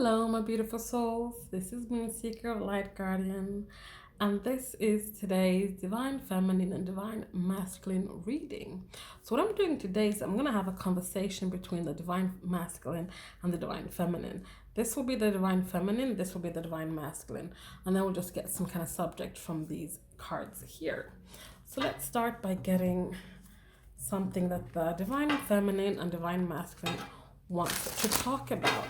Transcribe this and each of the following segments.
Hello, my beautiful souls. This is Moonseeker of Light Guardian, and this is today's Divine Feminine and Divine Masculine reading. So, what I'm doing today is I'm going to have a conversation between the Divine Masculine and the Divine Feminine. This will be the Divine Feminine, this will be the Divine Masculine, and then we'll just get some kind of subject from these cards here. So, let's start by getting something that the Divine Feminine and Divine Masculine want to talk about.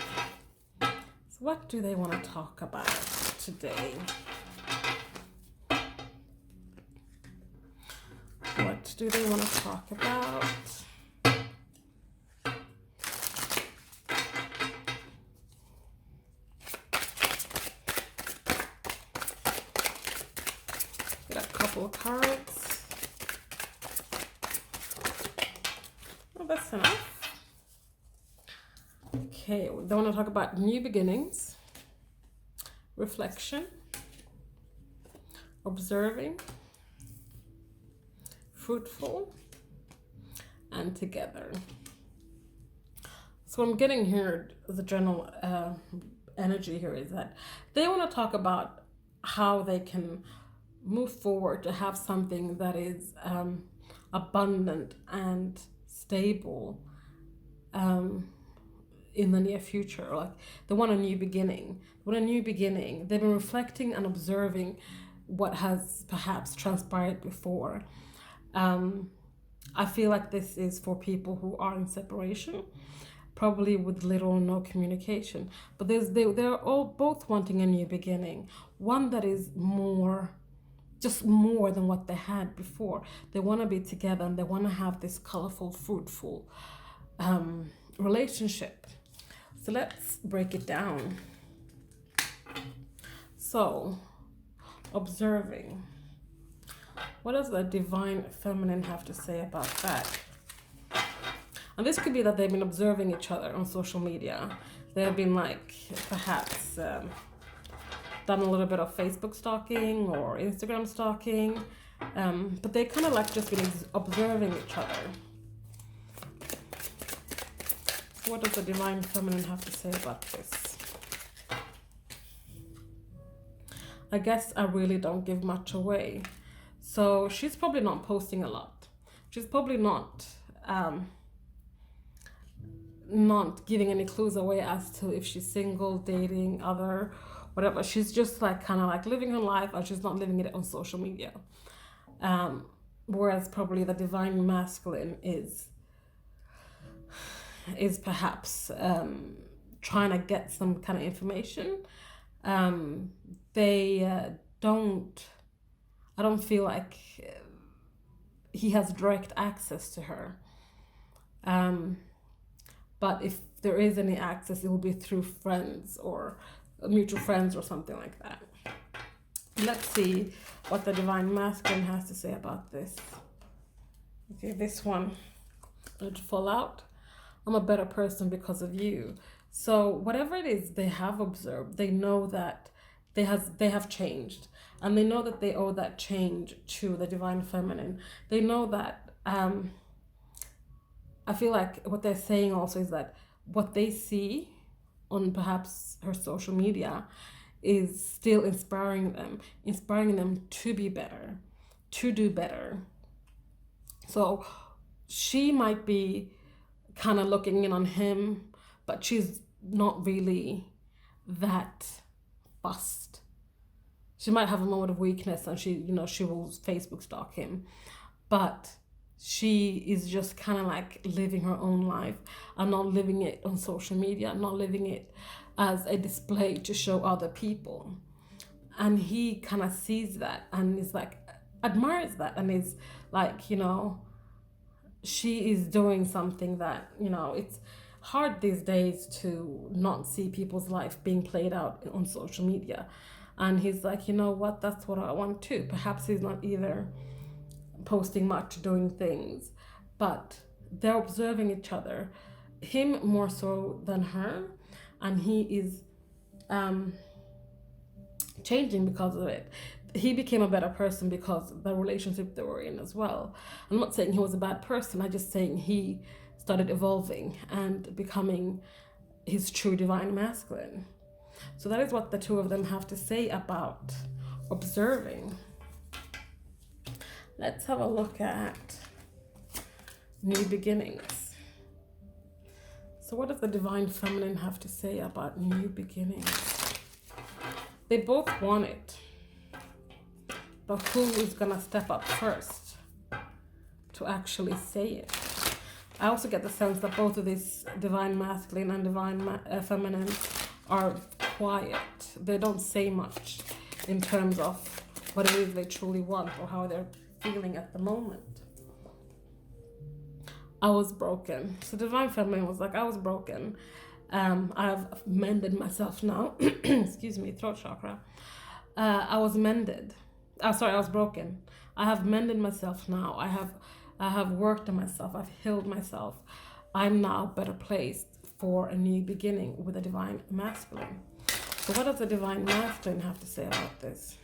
So what do they want to talk about today? What do they want to talk about? Get a couple of cards. Oh, that's enough. Okay, they want to talk about new beginnings, reflection, observing, fruitful, and together. So I'm getting here, the general energy here is that they want to talk about how they can move forward to have something that is abundant and stable in the near future. Like they want a new beginning. They've been reflecting and observing what has perhaps transpired before. I feel like this is for people who are in separation, probably with little or no communication. But they're all both wanting a new beginning, one that is just more than what they had before. They want to be together and they want to have this colorful, fruitful relationship. So let's break it down. So, observing. What does the Divine Feminine have to say about that? And this could be that they've been observing each other on social media. They've been perhaps done a little bit of Facebook stalking or Instagram stalking. But they kind of just been observing each other. What does the Divine Feminine have to say about this? I guess I really don't give much away. So she's probably not posting a lot. She's probably not giving any clues away as to if she's single, dating, other, whatever. She's just living her life, and she's not living it on social media. Whereas probably the Divine Masculine is perhaps trying to get some kind of information. I don't feel like he has direct access to her. But if there is any access, it will be through friends or mutual friends or something like that. Let's see what the Divine Masculine has to say about this. Okay, this one, let it fall out. I'm a better person because of you. So whatever it is they have observed, they know that they have changed, and they know that they owe that change to the Divine Feminine. They know that I feel like what they're saying also is that what they see on perhaps her social media is still inspiring them to be better, to do better. So she might be kind of looking in on him, but she's not really that fussed. She might have a moment of weakness and she will Facebook stalk him, but she is just kind of living her own life and not living it on social media, not living it as a display to show other people. And he kind of sees that and is admires that, and is she is doing something that, it's hard these days to not see people's life being played out on social media. And he's like, you know what, that's what I want too. Perhaps he's not either posting much, doing things, but they're observing each other, him more so than her, and he is changing because of it. He became a better person because of the relationship they were in as well. I'm not saying he was a bad person, I'm just saying he started evolving and becoming his true Divine Masculine. So that is what the two of them have to say about observing. Let's have a look at new beginnings. So what does the divine feminine have to say about new beginnings? They both want it, but who is gonna step up first to actually say it? I also get the sense that both of these divine masculine and divine feminine are quiet. They don't say much in terms of what it is they truly want or how they're feeling at the moment. I was broken. So divine feminine was like, I was broken. I've mended myself now. Excuse me, throat chakra. I was mended. I was broken. I have mended myself now. I have worked on myself. I've healed myself. I'm now better placed for a new beginning with a divine masculine. So what does the divine masculine have to say about this?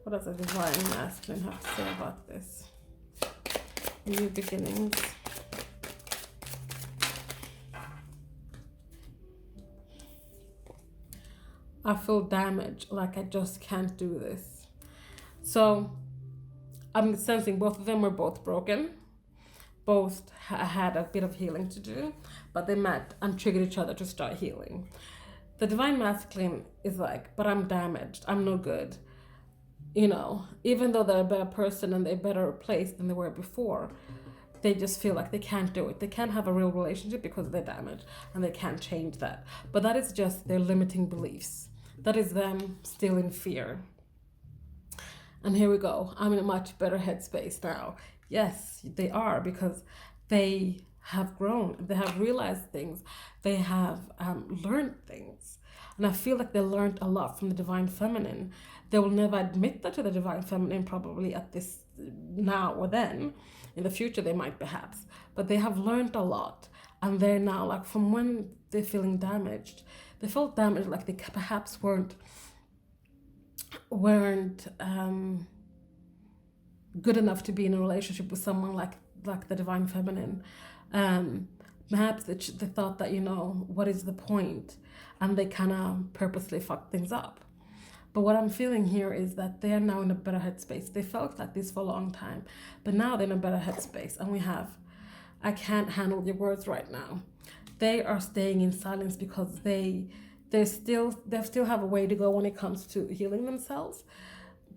What does the divine masculine have to say about this? New beginnings. I feel damaged, like I just can't do this. So I'm sensing both of them were both broken. Both had a bit of healing to do, but they met and triggered each other to start healing. The divine masculine is like, but I'm damaged. I'm no good. You know, even though they're a better person and they're better placed than they were before, they just feel like they can't do it. They can't have a real relationship because they're damaged and they can't change that. But that is just their limiting beliefs. That is them still in fear. And here we go. I'm in a much better headspace now. Yes, they are, because they have grown. They have realized things. They have learned things. And I feel like they learned a lot from the divine feminine. They will never admit that to the divine feminine probably at this now or then. In the future they might perhaps. But they have learned a lot. And they're now, like, from when they're feeling damaged, they felt damaged, like they perhaps weren't good enough to be in a relationship with someone like the divine feminine. Perhaps they thought that, you know, what is the point? And they kind of purposely fucked things up. But what I'm feeling here is that they are now in a better headspace. They felt like this for a long time, but now they're in a better headspace. And we have, I can't handle your words right now. They are staying in silence because they still have a way to go when it comes to healing themselves.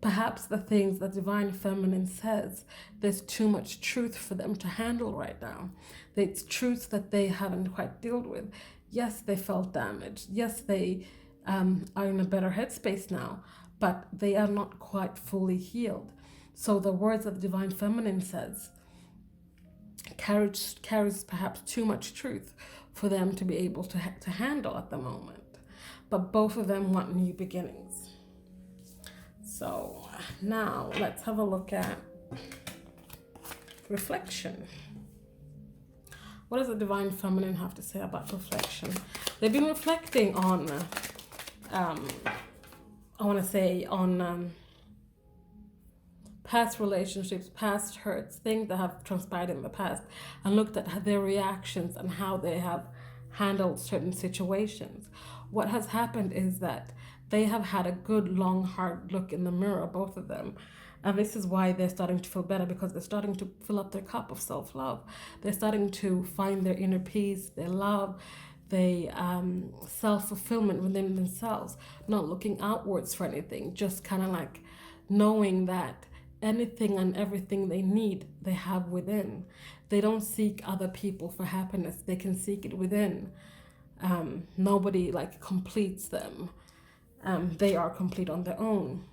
Perhaps the things that divine feminine says, there's too much truth for them to handle right now. It's truth that they haven't quite dealt with. Yes, they felt damaged. Yes, they are in a better headspace now, but they are not quite fully healed. So the words that the divine feminine says carries perhaps too much truth for them to be able to handle at the moment. But both of them want new beginnings. So now let's have a look at reflection. What does the divine feminine have to say about reflection? They've been reflecting on, past relationships, past hurts, things that have transpired in the past, and looked at their reactions and how they have handled certain situations. What has happened is that they have had a good, long, hard look in the mirror, both of them. And this is why they're starting to feel better, because they're starting to fill up their cup of self-love. They're starting to find their inner peace, their love, their self-fulfillment within themselves, not looking outwards for anything, just kind of like knowing that anything and everything they need, they have within. They don't seek other people for happiness. They can seek it within. Nobody like completes them. They are complete on their own.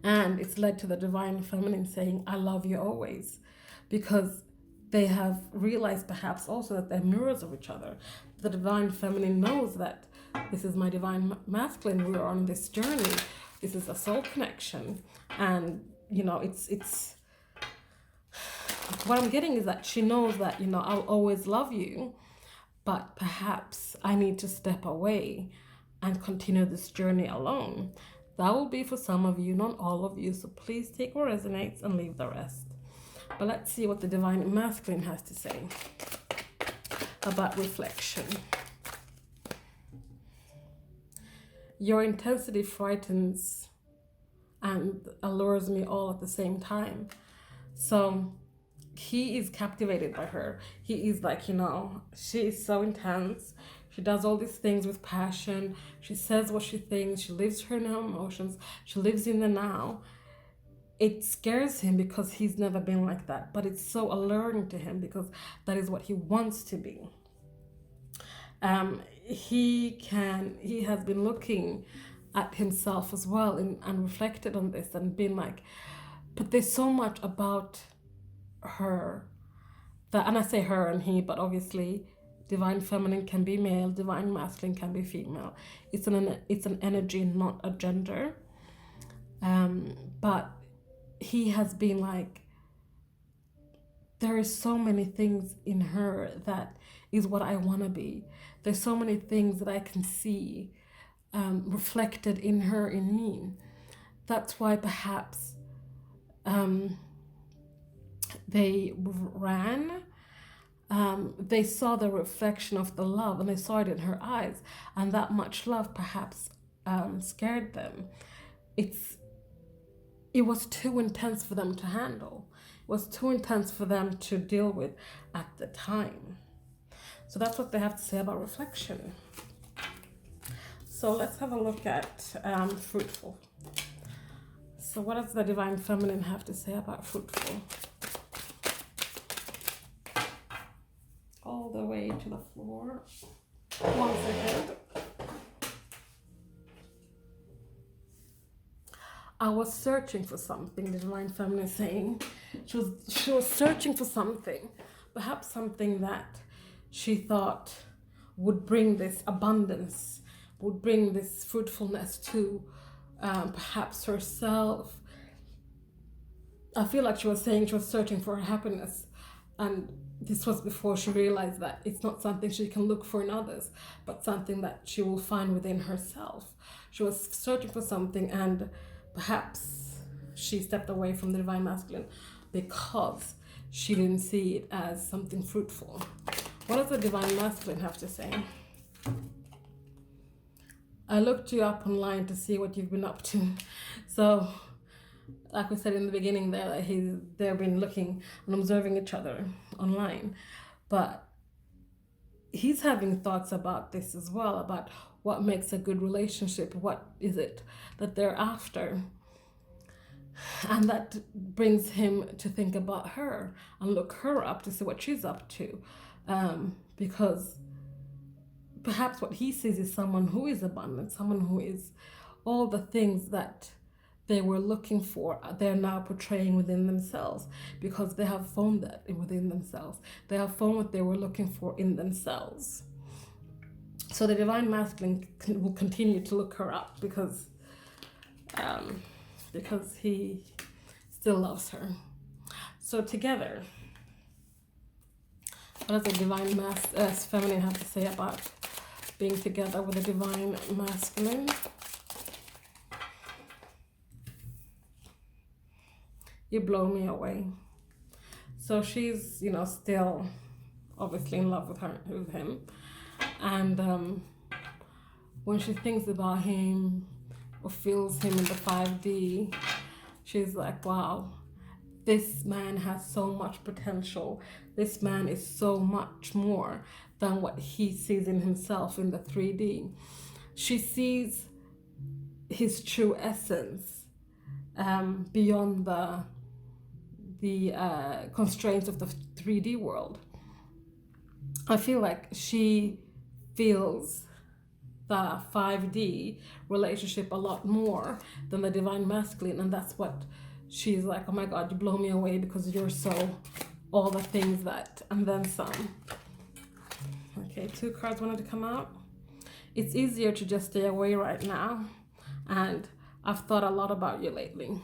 And it's led to the divine feminine saying, I love you always, because they have realized perhaps also that they're mirrors of each other. The divine feminine knows that this is my divine masculine. We're on this journey. This is a soul connection. And, you know, it's what I'm getting is that she knows that, you know, I'll always love you, but perhaps I need to step away and continue this journey alone. That will be for some of you, not all of you. So please take what resonates and leave the rest. But let's see what the divine masculine has to say about reflection. Your intensity frightens and allures me all at the same time. So he is captivated by her. He is like, she is so intense. She does all these things with passion. She says what she thinks. She lives her emotions. She lives in the now. It scares him because he's never been like that. But it's so alluring to him because that is what he wants to be. He has been looking at himself as well and reflected on this and been like, but there's so much about her that, and I say her and he, but obviously divine feminine can be male, divine masculine can be female. It's an energy, not a gender. But he has been like, there is so many things in her that is what I want to be. There's so many things that I can see reflected in her, in me. That's why perhaps they ran. They saw the reflection of the love and they saw it in her eyes, and that much love perhaps scared them. It was too intense for them to handle. It was too intense for them to deal with at the time. So that's what they have to say about reflection. So let's have a look at fruitful. So what does the divine feminine have to say about fruitful? All the way to the floor. Once again. I was searching for something, the divine feminine is saying. She was searching for something, perhaps something that she thought would bring this abundance, would bring this fruitfulness to perhaps herself. I feel like she was saying she was searching for her happiness, and this was before she realized that it's not something she can look for in others, but something that she will find within herself. She was searching for something, and perhaps she stepped away from the divine masculine because she didn't see it as something fruitful. What does the divine masculine have to say? I looked you up online to see what you've been up to. So, like we said in the beginning there, they've been looking and observing each other online. But he's having thoughts about this as well, about what makes a good relationship, what is it that they're after. And that brings him to think about her and look her up to see what she's up to. Because perhaps what he sees is someone who is abundant, someone who is all the things that they were looking for, they're now portraying within themselves because they have found that within themselves. They have found what they were looking for in themselves. So the divine masculine will continue to look her up because he still loves her. So together, what does the divine feminine have to say about being together with the divine masculine? You blow me away. So she's, still obviously in love with him. And when she thinks about him or feels him in the 5D, she's like, wow, this man has so much potential. This man is so much more than what he sees in himself in the 3D. She sees his true essence beyond the constraints of the 3D world. I feel like she feels the 5D relationship a lot more than the divine masculine, and that's what she's like, oh my god, you blow me away because you're so all the things that, and then some. Okay, 2 cards wanted to come out. It's easier to just stay away right now, and I've thought a lot about you lately.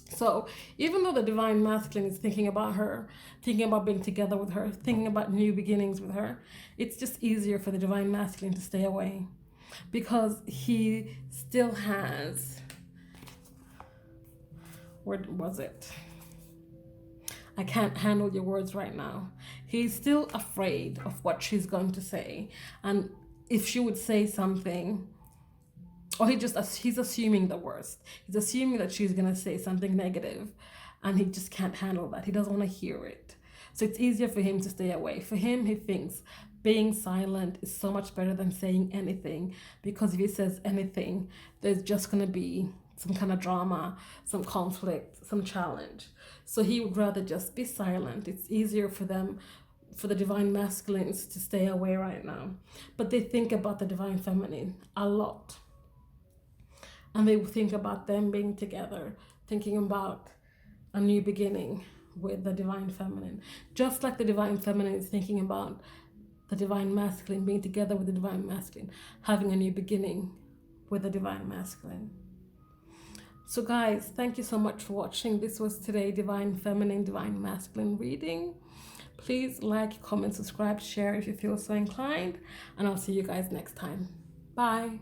So even though the divine masculine is thinking about her, thinking about being together with her, thinking about new beginnings with her, it's just easier for the divine masculine to stay away because he still has, where was it? I can't handle your words right now. He's still afraid of what she's going to say. And if she would say something, or he's assuming the worst. He's assuming that she's going to say something negative, and he just can't handle that. He doesn't want to hear it. So it's easier for him to stay away. For him, he thinks being silent is so much better than saying anything, because if he says anything, there's just going to be some kind of drama, some conflict, some challenge. So he would rather just be silent. It's easier for them, for the divine masculines, to stay away right now. But they think about the divine feminine a lot. And they think about them being together, thinking about a new beginning with the divine feminine. Just like the divine feminine is thinking about the divine masculine being together with the divine masculine, having a new beginning with the divine masculine. So guys, thank you so much for watching. This was today divine feminine, divine masculine reading. Please like, comment, subscribe, share if you feel so inclined, and I'll see you guys next time. Bye.